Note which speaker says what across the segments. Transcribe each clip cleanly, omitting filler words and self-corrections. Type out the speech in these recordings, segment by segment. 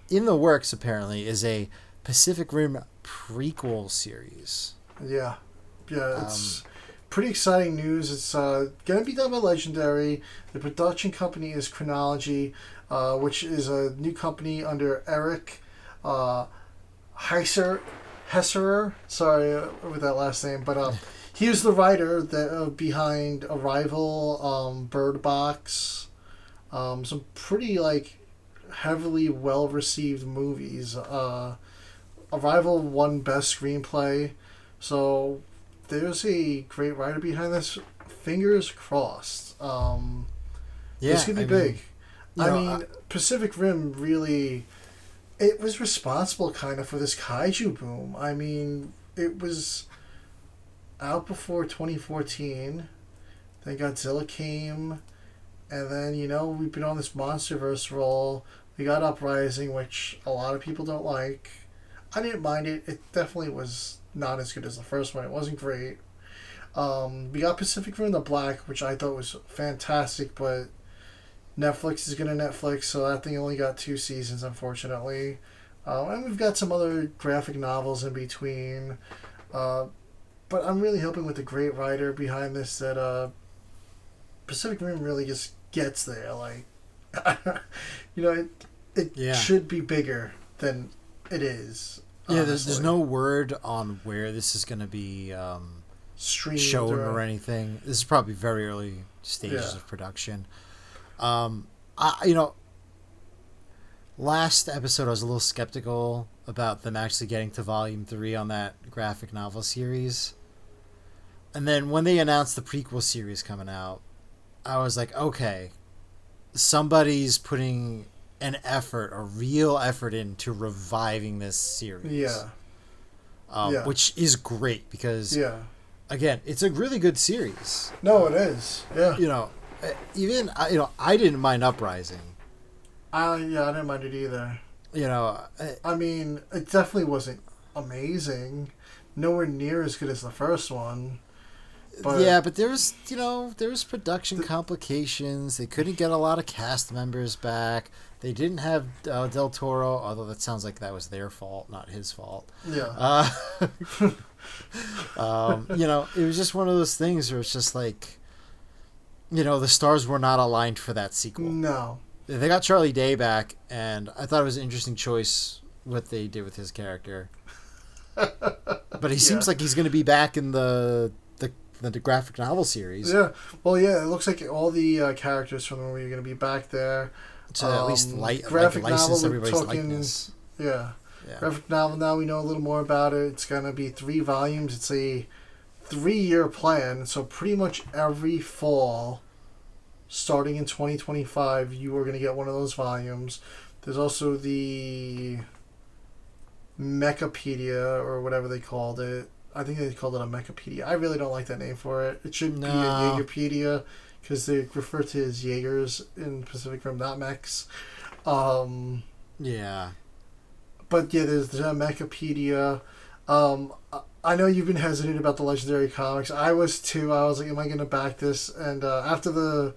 Speaker 1: in the works apparently is a Pacific Rim prequel series.
Speaker 2: Yeah. Yeah, it's pretty exciting news. It's going to be done by Legendary. The production company is Chronology, which is a new company under Eric Hesserer. Sorry with that last name, but he was the writer that behind Arrival, Bird Box, some pretty heavily well received movies. Arrival won Best Screenplay, so there's a great writer behind this. Fingers crossed. This could be big. Pacific Rim really, it was responsible kind of for this kaiju boom. I mean, it was out before 2014. Then Godzilla came, and then we've been on this MonsterVerse roll. We got Uprising, which a lot of people don't like. I didn't mind it. It definitely was not as good as the first one. It wasn't great. We got Pacific Rim: The Black, which I thought was fantastic, but Netflix is going to Netflix, so that thing only got 2 seasons, unfortunately. And we've got some other graphic novels in between. But I'm really hoping with the great writer behind this that Pacific Rim really just gets there. It should be bigger than it is.
Speaker 1: Yeah, there's no word on where this is going to be
Speaker 2: streamed
Speaker 1: shown or anything. This is probably very early stages of production. Last episode I was a little skeptical about them actually getting to volume 3 on that graphic novel series. And then when they announced the prequel series coming out, I was like, okay, somebody's putting a real effort into reviving this series. Which is great because, again, it's a really good series.
Speaker 2: No, it is. Yeah.
Speaker 1: I didn't mind Uprising.
Speaker 2: I didn't mind it either.
Speaker 1: I
Speaker 2: mean, it definitely wasn't amazing. Nowhere near as good as the first one.
Speaker 1: But there was production complications. They couldn't get a lot of cast members back. They didn't have Del Toro, although that sounds like that was their fault, not his fault.
Speaker 2: Yeah.
Speaker 1: It was just one of those things where it's just like, the stars were not aligned for that sequel.
Speaker 2: No.
Speaker 1: They got Charlie Day back, and I thought it was an interesting choice what they did with his character. But he seems like he's going to be back in the graphic novel series.
Speaker 2: Yeah. Well, yeah, it looks like all the characters from the movie are going to be back there.
Speaker 1: To at least
Speaker 2: graphic
Speaker 1: license
Speaker 2: novel,
Speaker 1: everybody's likeness.
Speaker 2: Yeah. Graphic novel, now we know a little more about it. It's going to be 3 volumes. It's a 3-year plan, so pretty much every fall, starting in 2025, you are going to get one of those volumes. There's also the Mechapedia, or whatever they called it. I think they called it a Mechapedia. I really don't like that name for it. It should be a Jaegerpedia, because they refer to as Jaegers in Pacific Rim, not mechs.
Speaker 1: Yeah.
Speaker 2: But yeah, there's the Mechapedia. I know you've been hesitant about the Legendary Comics. I was too. I was like, am I going to back this? And after the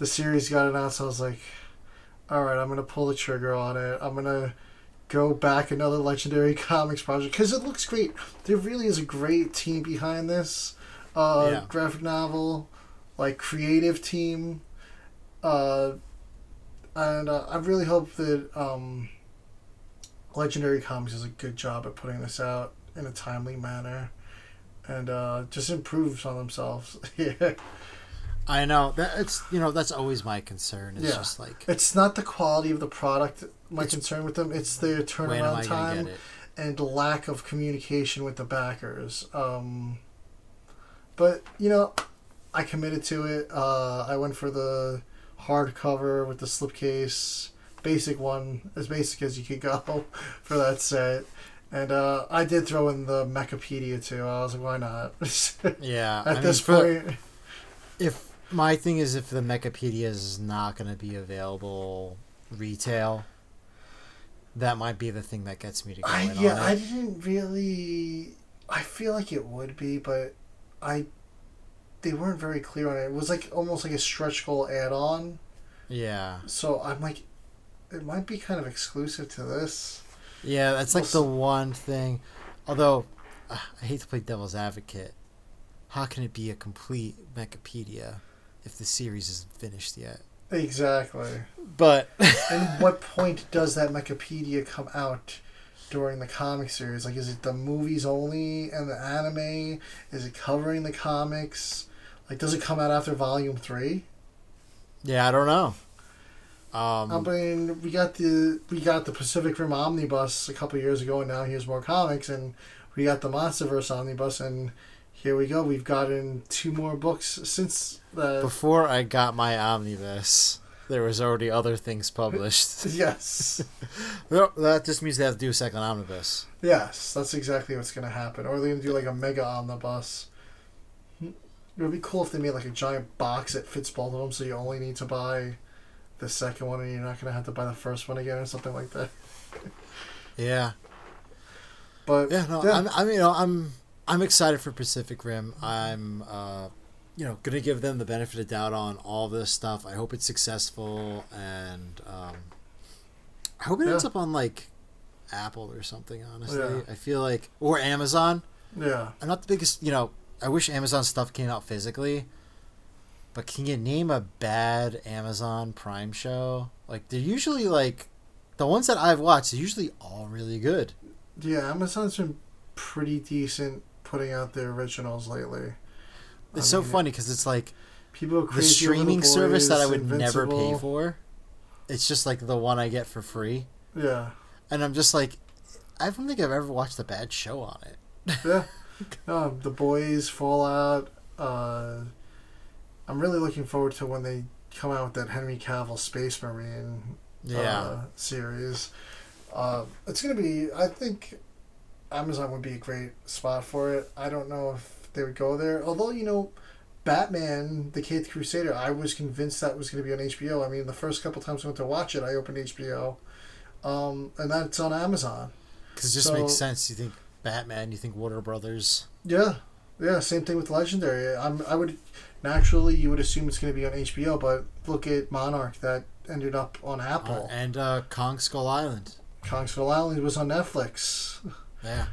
Speaker 2: series got announced, I was like, all right, I'm going to pull the trigger on it. I'm going to go back another Legendary Comics project, because it looks great. There really is a great team behind this graphic novel, creative team. And I really hope that Legendary Comics does a good job at putting this out in a timely manner, and just improves on themselves. Yeah.
Speaker 1: I know that's always my concern. It's just
Speaker 2: it's not the quality of the product. My concern with them, it's their turnaround time and lack of communication with the backers. But I committed to it. I went for the hardcover with the slipcase, basic one, as basic as you could go for that set. And I did throw in the Mechapedia too. I was like, why not?
Speaker 1: Yeah.
Speaker 2: At this point,
Speaker 1: if my thing is, if the Mechapedia is not going to be available retail, that might be the thing that gets me to go in on it.
Speaker 2: I didn't really. I feel like it would be, but they weren't very clear on it. It was almost like a stretch goal add-on.
Speaker 1: Yeah.
Speaker 2: So I'm like, it might be kind of exclusive to this.
Speaker 1: Yeah, that's like the one thing. Although, I hate to play devil's advocate. How can it be a complete Mechapedia if the series isn't finished yet?
Speaker 2: Exactly.
Speaker 1: But
Speaker 2: and what point does that Mechapedia come out during the comic series? Like, is it the movies only and the anime? Is it covering the comics? Like, does it come out after Volume 3?
Speaker 1: Yeah, I don't know.
Speaker 2: I mean, we got the Pacific Rim Omnibus a couple years ago, and now here's more comics, and we got the Monsterverse Omnibus, and here we go. We've gotten 2 more books since the...
Speaker 1: Before I got my Omnibus, there was already other things published.
Speaker 2: Yes.
Speaker 1: Well, that just means they have to do a second Omnibus.
Speaker 2: Yes, that's exactly what's going to happen. Or they're going to do like a mega Omnibus. It would be cool if they made like a giant box that fits both of them, so you only need to buy the second one, and you're not going to have to buy the first one again, or something like that.
Speaker 1: Yeah.
Speaker 2: But
Speaker 1: yeah, no, yeah. I'm excited for Pacific Rim. I'm gonna give them the benefit of doubt on all this stuff. I hope it's successful, and I hope it ends up on like Apple or something. Honestly, I feel like, or Amazon.
Speaker 2: Yeah.
Speaker 1: I'm not the biggest. I wish Amazon stuff came out physically. But can you name a bad Amazon Prime show? Like, they're usually, like... The ones that I've watched are usually all really good.
Speaker 2: Yeah, Amazon's been pretty decent putting out their originals lately.
Speaker 1: It's so funny, because it's like...
Speaker 2: People
Speaker 1: the streaming service that I would
Speaker 2: Invincible.
Speaker 1: never pay for. It's just, like, the one I get for free.
Speaker 2: Yeah.
Speaker 1: And I'm just like... I don't think I've ever watched a bad show on it.
Speaker 2: Yeah. The Boys, Fallout... I'm really looking forward to when they come out with that Henry Cavill Space Marine series. It's going to be... I think Amazon would be a great spot for it. I don't know if they would go there. Although, Batman, the Caped Crusader, I was convinced that was going to be on HBO. I mean, the first couple times I went to watch it, I opened HBO. And that's on Amazon.
Speaker 1: Because it just makes sense. You think Batman, you think Warner Brothers.
Speaker 2: Yeah. Yeah, same thing with Legendary. I would... Naturally, you would assume it's going to be on HBO, but look at Monarch that ended up on Apple.
Speaker 1: And Kong Skull Island.
Speaker 2: Kong Skull Island was on Netflix.
Speaker 1: Yeah.